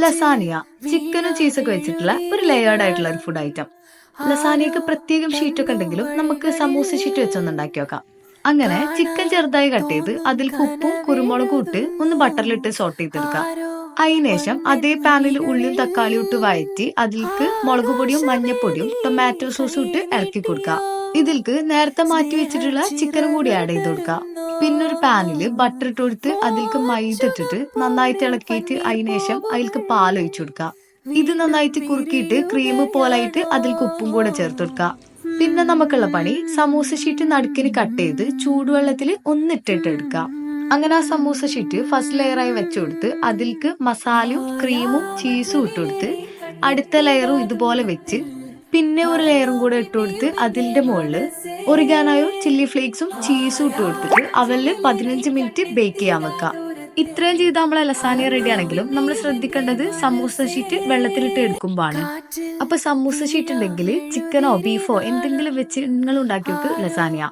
Lasagne ചിക്കനും ചീസൊക്കെ വെച്ചിട്ടുള്ള ഒരു ലെയേർഡ് ആയിട്ടുള്ള ഒരു ഫുഡ് ഐറ്റം. ലസാനിയക്ക് പ്രത്യേകം ഷീറ്റൊക്കെ ഉണ്ടെങ്കിലും നമുക്ക് സമൂസ ഷീറ്റ് വെച്ചൊന്ന് ഉണ്ടാക്കി നോക്കാം. അങ്ങനെ ചിക്കൻ ചെറുതായി കട്ട് ചെയ്ത് അതിൽക്ക് ഉപ്പും കുരുമുളകും ഇട്ട് ഒന്ന് ബട്ടറിലിട്ട് സോട്ട് ചെയ്തെടുക്കാം. അതിനുശേഷം അതേ പാനിൽ ഉള്ളിയും തക്കാളിയും ഇട്ട് വഴറ്റി അതിൽക്ക് മുളക് പൊടിയും മഞ്ഞപ്പൊടിയും ടൊമാറ്റോ സോസും ഇട്ട് ഇളക്കി കൊടുക്കാം. ഇതിൽക്ക് നേരത്തെ മാറ്റി വെച്ചിട്ടുള്ള ചിക്കനും കൂടി ആഡ് ചെയ്ത് കൊടുക്കാം. പിന്നെ ഒരു പാനില് ബട്ടർ ഇട്ട് കൊടുത്ത് അതിൽക്ക് മൈദ ഇട്ടിട്ട് നന്നായിട്ട് ഇളക്കിയിട്ട് അതിനുശേഷം അതിൽക്ക് പാൽ ഒഴിച്ചു കൊടുക്കാം. ഇത് നന്നായിട്ട് കുറുക്കിയിട്ട് ക്രീം പോലായിട്ട് അതിൽക്ക് ഉപ്പും കൂടെ ചേർത്ത് കൊടുക്കാം. പിന്നെ നമുക്കുള്ള പണി സമൂസ ഷീറ്റ് നടുക്കിന് കട്ട് ചെയ്ത് ചൂടുവെള്ളത്തിൽ ഒന്നിട്ടിട്ട് എടുക്കാം. അങ്ങനെ ആ സമൂസ ഷീറ്റ് ഫസ്റ്റ് ലെയറായി വെച്ചു കൊടുത്ത് അതിൽക്ക് മസാലയും ക്രീമും ചീസും ഇട്ട് കൊടുത്ത് അടുത്ത ലെയറും ഇതുപോലെ വെച്ച് പിന്നെ ഒരു ലെയറും കൂടെ ഇട്ട് കൊടുത്ത് അതിന്റെ മുകളില് ഒറിഗാനോയും ചില്ലി ഫ്ലേക്സും ചീസും ഇട്ട് കൊടുത്തിട്ട് അവലില് 15 മിനിറ്റ് ബേക്ക് ചെയ്യാൻ വെക്കാം. ഇത്രയും ചെയ്ത് നമ്മളെ ലസാനിയ റെഡി ആണെങ്കിലും നമ്മൾ ശ്രദ്ധിക്കേണ്ടത് സമൂസ ഷീറ്റ് വെള്ളത്തിലിട്ട് എടുക്കുമ്പോഴാണ്. അപ്പൊ സമൂസ ഷീറ്റ് ഉണ്ടെങ്കിൽ ചിക്കനോ ബീഫോ എന്തെങ്കിലും വെച്ച് നിങ്ങൾ ഉണ്ടാക്കി വെക്ക് ലസാനിയ.